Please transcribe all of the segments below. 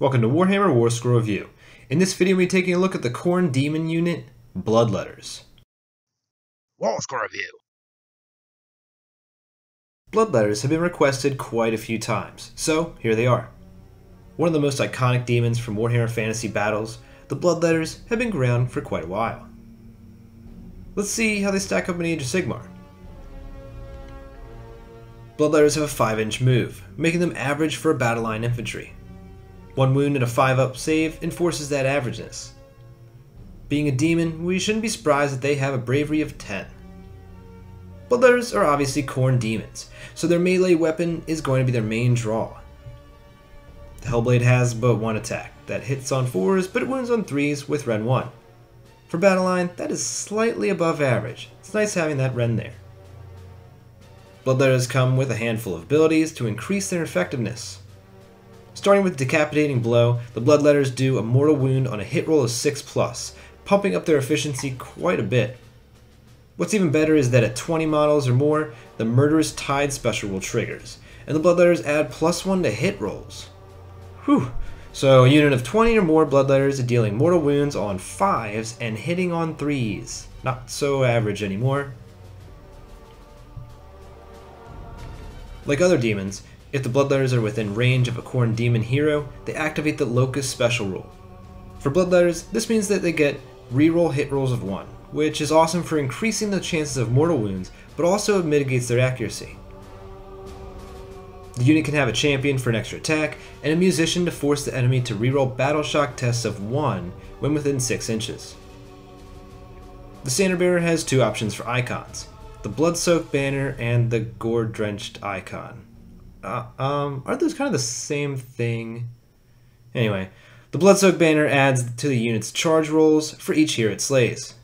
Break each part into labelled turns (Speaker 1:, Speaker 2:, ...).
Speaker 1: Welcome to Warhammer Warscroll Review. In this video, we'll be taking a look at the Khorne Demon unit, Bloodletters.
Speaker 2: Warscroll Review.
Speaker 1: Bloodletters have been requested quite a few times, so here they are. One of the most iconic demons from Warhammer Fantasy battles, the Bloodletters have been around for quite a while. Let's see how they stack up in Age of Sigmar. Bloodletters have a 5-inch move, making them average for a battle line infantry. 1 wound and a 5-up save enforces that averageness. Being a demon, we shouldn't be surprised that they have a bravery of 10. Bloodletters are obviously Khorne Dameons, so their melee weapon is going to be their main draw. The Hellblade has but 1 attack, that hits on 4s but it wounds on 3s with Ren 1. For battle line, that is slightly above average. It's nice having that Ren there. Bloodletters come with a handful of abilities to increase their effectiveness. Starting with Decapitating Blow, the Bloodletters do a mortal wound on a hit roll of 6+, pumping up their efficiency quite a bit. What's even better is that at 20 models or more, the Murderous Tide special roll triggers, and the Bloodletters add +1 to hit rolls. Whew! So a unit of 20 or more Bloodletters are dealing mortal wounds on 5s and hitting on 3s. Not so average anymore. Like other demons, if the Bloodletters are within range of a Khorne Demon hero, they activate the Locust special rule. For Bloodletters, this means that they get reroll hit rolls of 1, which is awesome for increasing the chances of mortal wounds, but also mitigates their accuracy. The unit can have a champion for an extra attack, and a musician to force the enemy to reroll battle shock tests of 1 when within 6 inches. The Standard Bearer has 2 options for icons, the Blood-Soaked Banner and the Gore-Drenched Icon. Aren't those kind of the same thing? Anyway, the Blood-Soaked Banner adds to the unit's charge rolls for each hero it slays.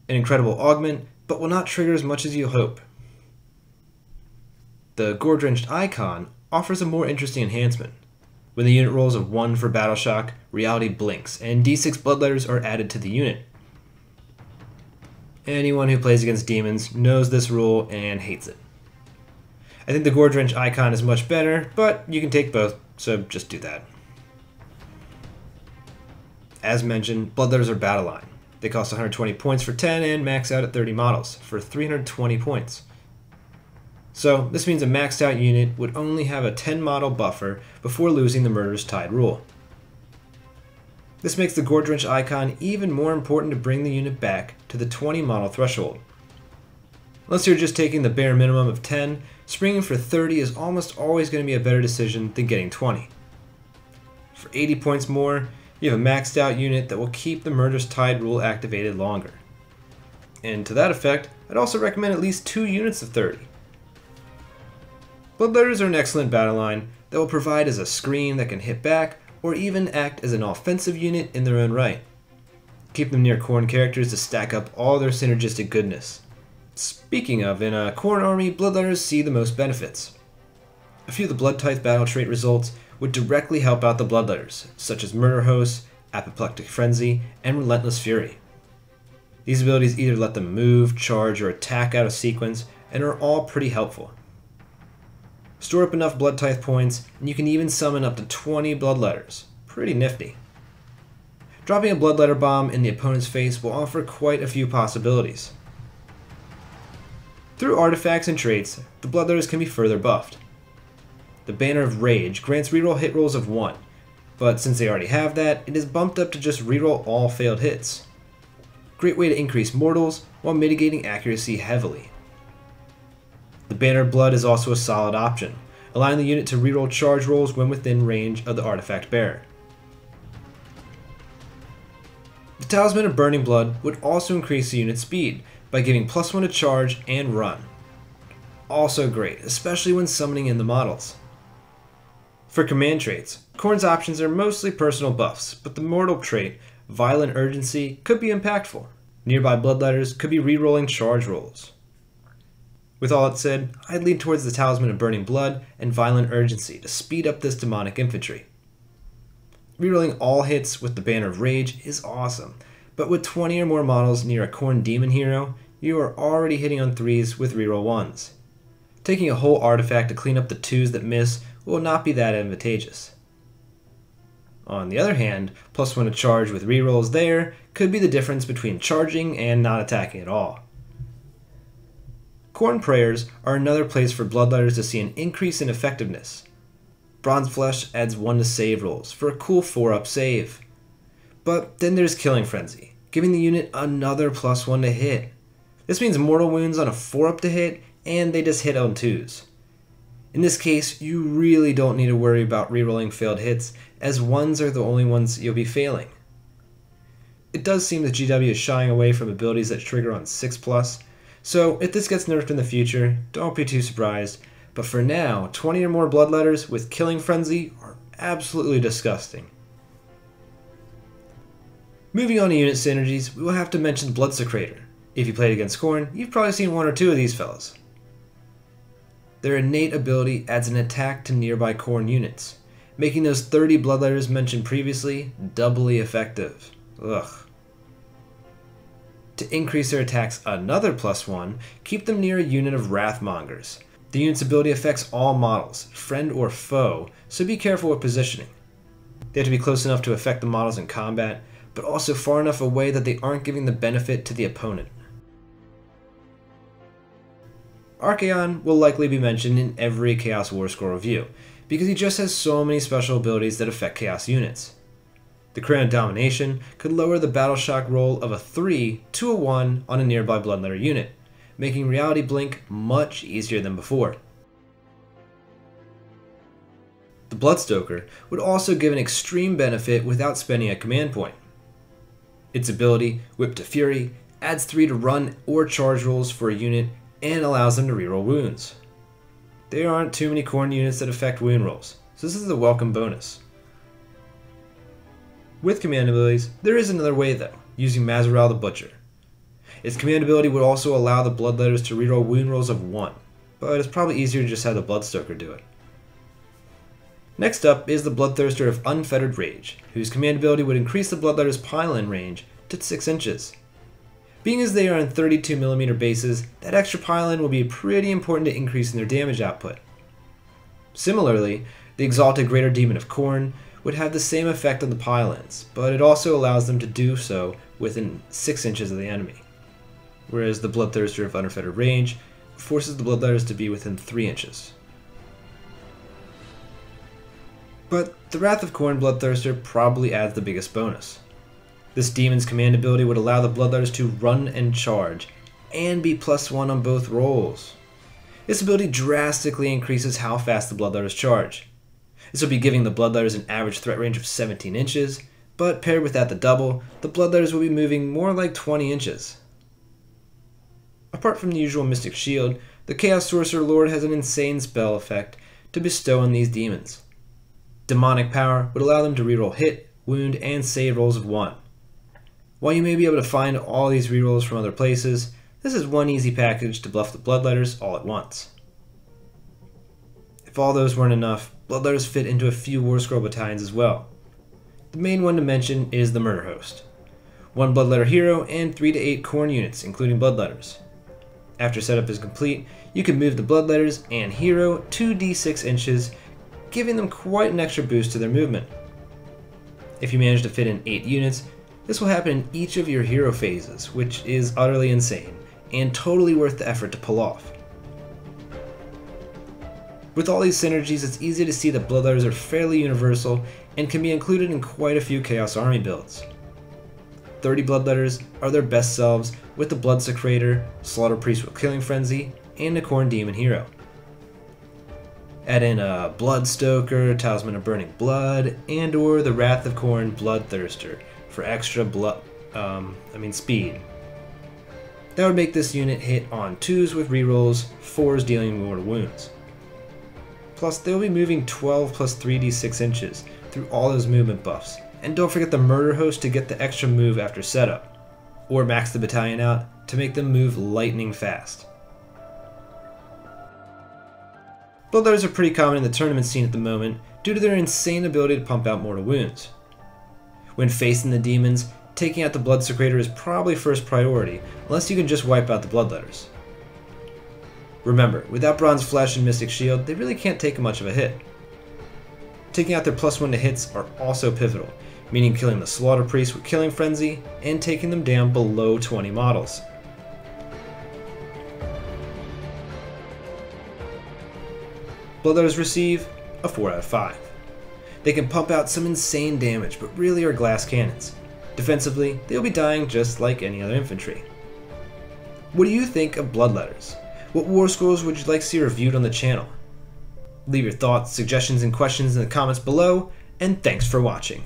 Speaker 1: An incredible augment, but will not trigger as much as you hope. The Gore-Drenched Icon offers a more interesting enhancement. When the unit rolls a 1 for Battle Shock, reality blinks, and D6 Bloodletters are added to the unit. Anyone who plays against demons knows this rule and hates it. I think the Gore-Drenched Icon is much better, but you can take both, so just do that. As mentioned, Bloodletters are battle line. They cost 120 points for 10 and max out at 30 models for 320 points. So this means a maxed out unit would only have a 10 model buffer before losing the Murderous Tide rule. This makes the Gore-Drenched Icon even more important to bring the unit back to the 20 model threshold. Unless you're just taking the bare minimum of 10, springing for 30 is almost always going to be a better decision than getting 20. For 80 points more, you have a maxed out unit that will keep the Murderous Tide rule activated longer. And to that effect, I'd also recommend at least 2 units of 30. Bloodletters are an excellent battle line that will provide as a screen that can hit back or even act as an offensive unit in their own right. Keep them near Khorne characters to stack up all their synergistic goodness. Speaking of, in a Khorne army, Bloodletters see the most benefits. A few of the Blood Tithe battle trait results would directly help out the Bloodletters, such as Murder Host, Apoplectic Frenzy, and Relentless Fury. These abilities either let them move, charge, or attack out of sequence, and are all pretty helpful. Store up enough Blood Tithe points, and you can even summon up to 20 Bloodletters. Pretty nifty. Dropping a Bloodletter bomb in the opponent's face will offer quite a few possibilities. Through artifacts and traits, the Bloodletters can be further buffed. The Banner of Rage grants reroll hit rolls of 1, but since they already have that, it is bumped up to just reroll all failed hits. Great way to increase mortals while mitigating accuracy heavily. The Banner of Blood is also a solid option, allowing the unit to reroll charge rolls when within range of the artifact bearer. The Talisman of Burning Blood would also increase the unit's speed by giving +1 to charge and run. Also great, especially when summoning in the models. For command traits, Khorne's options are mostly personal buffs, but the mortal trait, Violent Urgency, could be impactful. Nearby Bloodletters could be rerolling charge rolls. With all that said, I'd lean towards the Talisman of Burning Blood and Violent Urgency to speed up this demonic infantry. Rerolling all hits with the Banner of Rage is awesome, but with 20 or more models near a Khorne Demon hero, you are already hitting on 3s with reroll 1s. Taking a whole artifact to clean up the 2s that miss will not be that advantageous. On the other hand, +1 to charge with rerolls there could be the difference between charging and not attacking at all. Khorne Prayers are another place for Bloodletters to see an increase in effectiveness. Bronze Flesh adds 1 to save rolls for a cool 4-up save. But then there's Killing Frenzy, giving the unit another +1 to hit. This means mortal wounds on a 4-up to hit, and they just hit on 2s. In this case, you really don't need to worry about rerolling failed hits, as 1s are the only ones you'll be failing. It does seem that GW is shying away from abilities that trigger on 6+, so if this gets nerfed in the future, don't be too surprised, but for now, 20 or more Bloodletters with Killing Frenzy are absolutely disgusting. Moving on to unit synergies, we will have to mention Bloodsecrator. If you played against Khorne, you've probably seen 1 or 2 of these fellas. Their innate ability adds an attack to nearby Khorne units, making those 30 Bloodletters mentioned previously doubly effective. Ugh. To increase their attacks another +1, keep them near a unit of Wrathmongers. The unit's ability affects all models, friend or foe, so be careful with positioning. They have to be close enough to affect the models in combat, but also far enough away that they aren't giving the benefit to the opponent. Archaon will likely be mentioned in every Chaos Warscroll review, because he just has so many special abilities that affect Chaos units. The Crown of Domination could lower the Battle Shock roll of a 3 to a 1 on a nearby Bloodletter unit, making Reality Blink much easier than before. The Bloodstoker would also give an extreme benefit without spending a command point. Its ability, Whip to Fury, adds 3 to run or charge rolls for a unit and allows them to reroll wounds. There aren't too many Khorne units that affect wound rolls, so this is a welcome bonus. With command abilities, there is another way though, using Mazaral the Butcher. Its command ability would also allow the Bloodletters to reroll wound rolls of 1, but it's probably easier to just have the Bloodstoker do it. Next up is the Bloodthirster of Unfettered Rage, whose command ability would increase the Bloodletters' pile-in range to 6 inches. Being as they are on 32mm bases, that extra pile-in will be pretty important to increasing their damage output. Similarly, the Exalted Greater Demon of Khorne would have the same effect on the pile-ins, but it also allows them to do so within 6 inches of the enemy, whereas the Bloodthirster of Unfettered Rage forces the Bloodletters to be within 3 inches. But the Wrath of Khorne Bloodthirster probably adds the biggest bonus. This demon's command ability would allow the Bloodletters to run and charge, and be +1 on both rolls. This ability drastically increases how fast the Bloodletters charge. This will be giving the Bloodletters an average threat range of 17 inches, but paired with that the double, the Bloodletters will be moving more like 20 inches. Apart from the usual Mystic Shield, the Chaos Sorcerer Lord has an insane spell effect to bestow on these demons. Demonic Power would allow them to reroll hit, wound, and save rolls of 1. While you may be able to find all these rerolls from other places, this is one easy package to bluff the Bloodletters all at once. If all those weren't enough, Bloodletters fit into a few Warscroll battalions as well. The main one to mention is the Murder Host. 1 Bloodletter hero and 3 to 8 Khorne units, including Bloodletters. After setup is complete, you can move the Bloodletters and hero 2d6 inches, giving them quite an extra boost to their movement. If you manage to fit in 8 units, this will happen in each of your hero phases, which is utterly insane, and totally worth the effort to pull off. With all these synergies, it's easy to see that Bloodletters are fairly universal and can be included in quite a few Chaos Army builds. 30 Bloodletters are their best selves with the Bloodsecrator, Slaughter Priest with Killing Frenzy, and a Khorne Demon hero. Add in a Bloodstoker, Talisman of Burning Blood, and or the Wrath of Khorne Bloodthirster for extra speed. That would make this unit hit on 2s with rerolls, 4s dealing mortal wounds. Plus, they'll be moving 12 plus 3d6 inches through all those movement buffs, and don't forget the Murder Host to get the extra move after setup, or max the battalion out to make them move lightning fast. Bloodletters are pretty common in the tournament scene at the moment due to their insane ability to pump out mortal wounds. When facing the demons, taking out the Bloodsecrator is probably first priority, unless you can just wipe out the Bloodletters. Remember, without Bronze Flesh and Mystic Shield, they really can't take much of a hit. Taking out their +1 to hits are also pivotal, meaning killing the Slaughter Priest with Killing Frenzy and taking them down below 20 models. Bloodletters receive a 4 out of 5. They can pump out some insane damage, but really are glass cannons. Defensively, they'll be dying just like any other infantry. What do you think of Bloodletters? What war scrolls would you like to see reviewed on the channel? Leave your thoughts, suggestions, and questions in the comments below, and thanks for watching.